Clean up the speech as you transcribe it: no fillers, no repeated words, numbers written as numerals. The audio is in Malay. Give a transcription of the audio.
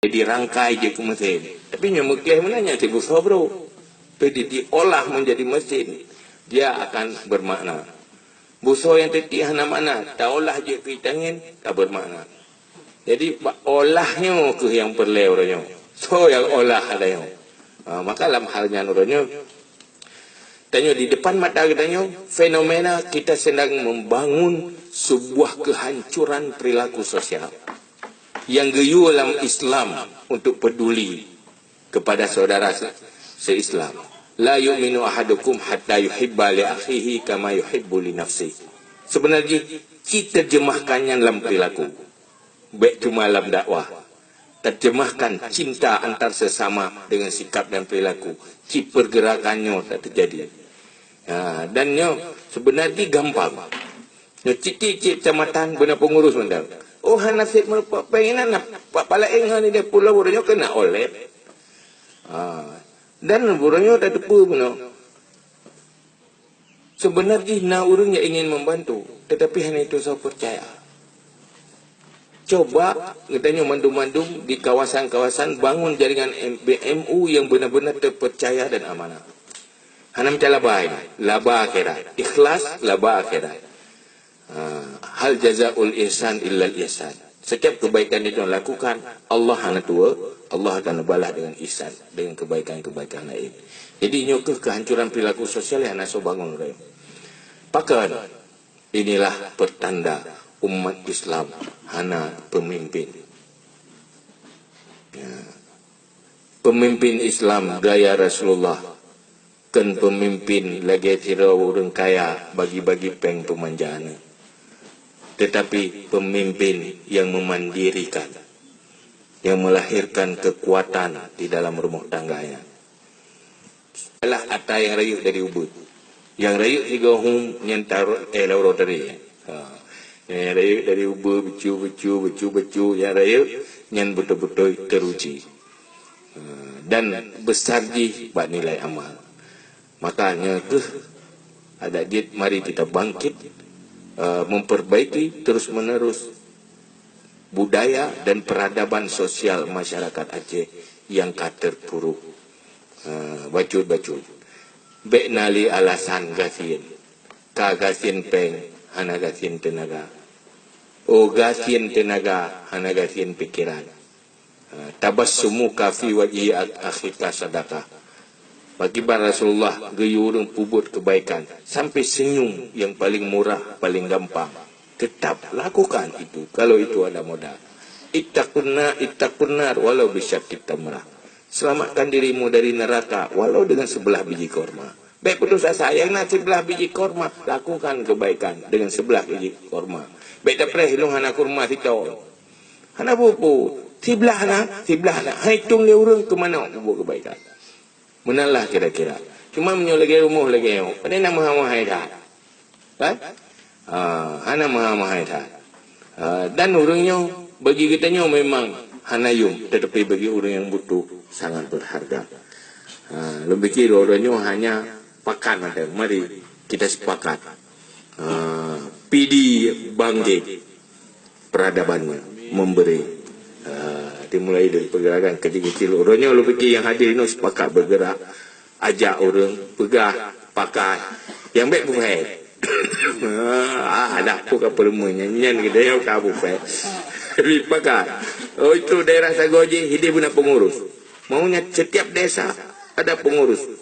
dirangkai je ke mesin. Tapi yang mekeh menanya si busa bro. Tapi diolah menjadi mesin, dia akan bermakna. Busa yang tetik hana makna, tak olah je ke tangan, tak bermakna. Jadi olahnya ke yang perlu orangnya. So yang olah ada yang. Maka dalam halnya orangnya, tanya di depan mata katanya, fenomena kita sedang membangun sebuah kehancuran perilaku sosial yang geyu dalam Islam untuk peduli kepada saudara se-Islam. La yu'minu ahadukum hatta yuhibba li akhihi kama yuhibbu li nafsihi. Sebenarnya kita terjemahkannya dalam perilaku. Baik cuma dalam dakwah. Terjemahkan cinta antar sesama dengan sikap dan perilaku. Pergerakannya tak terjadi. Dan sebenarnya gampang. Cik-cik kecamatan benar pengurus mandang. Oh, nasib pengenan pak palaeng ni dia pulau buranya kena oleh. Dan buranya tak tepu benar. Sebenarnya nak orang yang ingin membantu, tetapi hanya itu saya percaya. Coba katanya mandum-mandum di kawasan-kawasan bangun jaringan BMU yang benar-benar terpercaya dan amanah. Hana macam laba akhirat. Ikhlas laba akhirat. Hal jazaul ihsan illal ihsan. Setiap kebaikan itu lakukan, Allah hana tua, Allah akan balas dengan ihsan, dengan kebaikan-kebaikan lain. Jadi nyokeh kehancuran perilaku sosial yang nak bangun raya. Pakan inilah pertanda umat Islam hana pemimpin. Pemimpin Islam gaya Rasulullah. Kan pemimpin lagi tira orang kaya bagi-bagi peng pemanjaan. Tetapi pemimpin yang memandirikan, yang melahirkan kekuatan di dalam rumah tangganya. Adalah atai yang rayuk dari ubud. Yang rayuk tiga hum yang taruh lauro tadi. Yang rayuk dari ubud becu. Yang rayuk yang betul-betul teruji. Dan besar di buat nilai amal. Makanya ada dia mari kita bangkit. Memperbaiki terus-menerus budaya dan peradaban sosial masyarakat Aceh yang terpuruk. Bacut. Bek nali alasan gasin. Ka gasin peng, hana gasin tenaga. O gasin tenaga, hana gasin pikiran. Tabassumu kafi wajhi akhika sadaqah. Bagi Rasulullah gayurung pubut kebaikan sampai senyum yang paling murah, paling gampang. Tetap lakukan itu kalau itu ada modal. Ittaqunnar walau bisyaqit tamrah. Selamatkan dirimu dari neraka walau dengan sebelah biji korma. Baik putus asa yang nak sebelah biji korma, lakukan kebaikan dengan sebelah biji korma. Baik tak pernah hilung hana kurma titau. Hana buku, sebelah nak. Hitung dia orang ke mana buat kebaikan. Menalah kira-kira. Cuma menyolagi rumah lagi. Pada nak maha-mahai dah. Kan? Hana maha-mahai dah. Dan orangnya, bagi kitanya memang hanayum. Tetapi bagi orang yang butuh, sangat berharga. Lebih kira orangnya hanya pakan ada. Mari kita sepakat. PD bangkit peradabannya. Memberi. Dimulai dari pergerakan kecil-kecil. Orangnya lu fikir yang hadir ini sepakat bergerak. Ajak orang pegah, pakai. Yang baik bufet. Ada aku ke perempuan nyanyian kita yang ke bufet. Lebih pakai. Oh itu daerah Sagoji hidup guna pengurus. Maunya setiap desa ada pengurus.